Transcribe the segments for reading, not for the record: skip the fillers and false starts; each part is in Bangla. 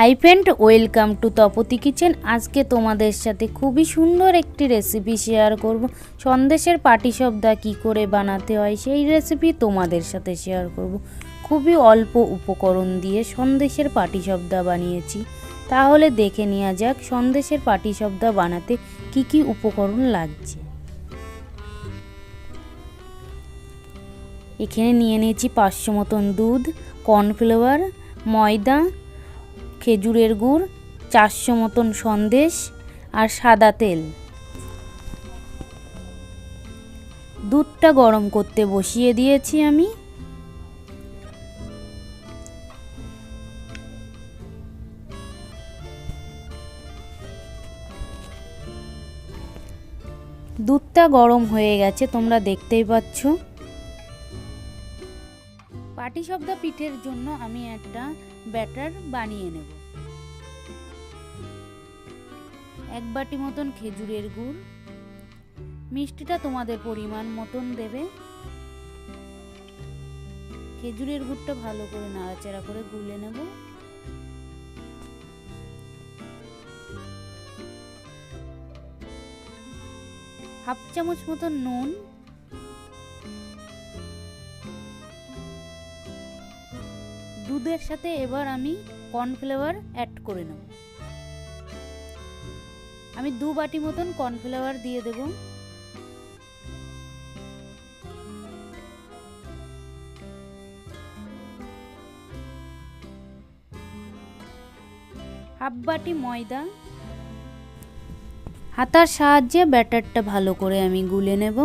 Hi friend, welcome to Tapati kitchen. আজকে তোমাদের সাথে খুবই সুন্দর একটি রেসিপি শেয়ার করব। সন্দেশের পাটিসাপটা কী করে বানাতে হয় সেই রেসিপি তোমাদের সাথে শেয়ার করব। খুবই অল্প উপকরণ দিয়ে সন্দেশের পাটিসাপটা বানিয়েছি। তাহলে দেখে নেওয়া যাক সন্দেশের পাটিসাপটা বানাতে কি কি উপকরণ লাগছে। এখানে নিয়ে নিয়েছি 500 মতন দুধ, কর্নফ্লাওয়ার, ময়দা, খেজুরের গুড়, 400 মতন সন্দেশ আর সাদা তেল। দুধটা গরম করতে বসিয়ে দিয়েছি আমি। দুধটা গরম হয়ে গেছে, তোমরা দেখতেই পাচ্ছ। পাটিসাপটা পিঠের জন্য আমি একটা ব্যাটার বানিয়ে নেব। 1 বাটি মতন খেজুরের গুড়, মিষ্টিটা তোমাদের পরিমাণ মতন দেবে। খেজুরের গুড়টা ভালো করে নাড়াচাড়া করে গুলে নেব। হাফ চামচ মতন নুন, দুধের সাথে এবার আমি কর্নফ্লাওয়ার অ্যাড করে নেব। আমি 2 বাটি মতন কর্নফ্লাওয়ার দিয়ে দেব। হাফ বাটি ময়দা। হাতার সাহায্যে ব্যাটারটা ভালো করে আমি গুলে নেব।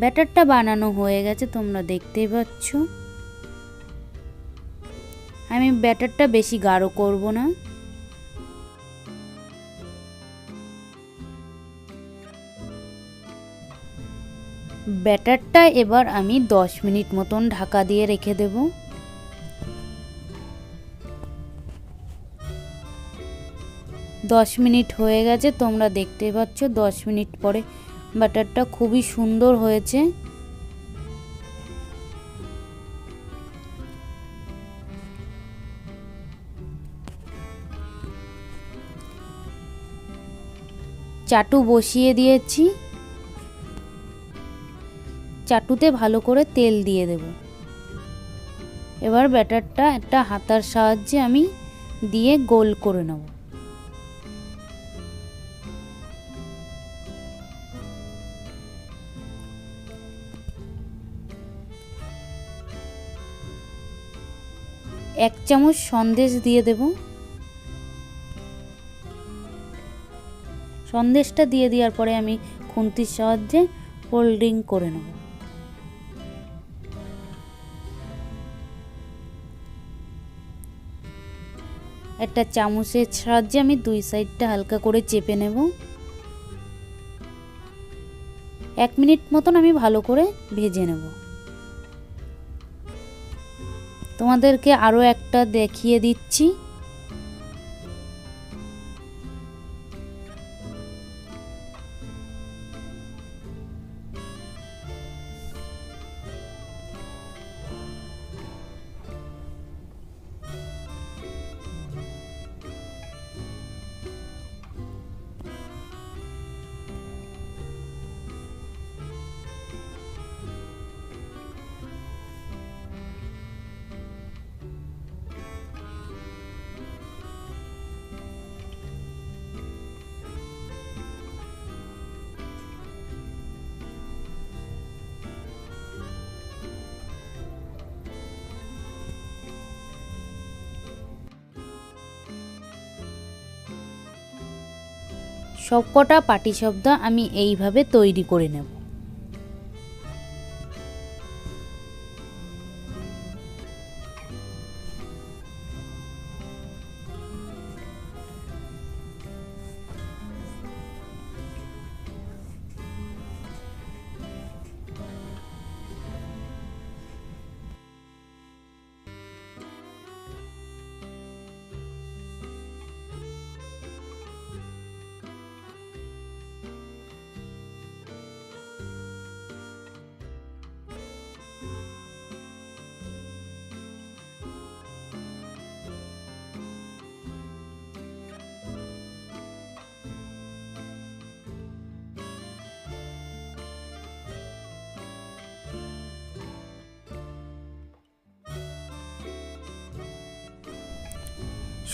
ব্যাটারটা বানানো হয়ে গেছে, তোমরা দেখতেই পাচ্ছ। আমি ব্যাটারটা বেশি গাঢ় করব না। ব্যাটারটা এবার আমি 10 মিনিট মতন ঢাকা দিয়ে রেখে দেব। দশ মিনিট হয়ে গেছে, তোমরা দেখতেই পাচ্ছ। 10 মিনিট পরে ব্যাটারটা খুবই সুন্দর হয়েছে। চাটু বসিয়ে দিয়েছি, চাটুতে ভালো করে তেল দিয়ে দেব। এবার ব্যাটারটা একটা হাতার সাহায্যে আমি দিয়ে গোল করে নেব। এক চামচ সন্দেশ দিয়ে দেব। সন্দেশটা দিয়ে দেওয়ার পরে আমি খুন্তির সাহায্যে ফোল্ডিং করে নেব। একটা চামচের সাহায্যে আমি 2 সাইডটা হালকা করে চেপে নেব। 1 মিনিট মতন আমি ভালো করে ভেজে নেব। তোমাদেরকে আরও একটা দেখিয়ে দিচ্ছি। সবকটা পাটিসাপটা আমি এইভাবে তৈরি করে নেব।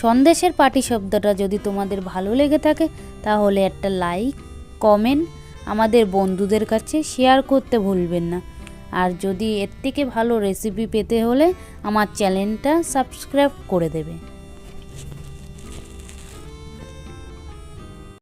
সন্দেশের পাটিসাপটাটা যদি তোমাদের ভালো লেগে থাকে তাহলে একটা লাইক কমেন্ট আমাদের বন্ধুদের কাছে শেয়ার করতে ভুলবেন না। আর যদি এর থেকে ভালো রেসিপি পেতে হলে আমার চ্যানেলটা সাবস্ক্রাইব করে দেবে।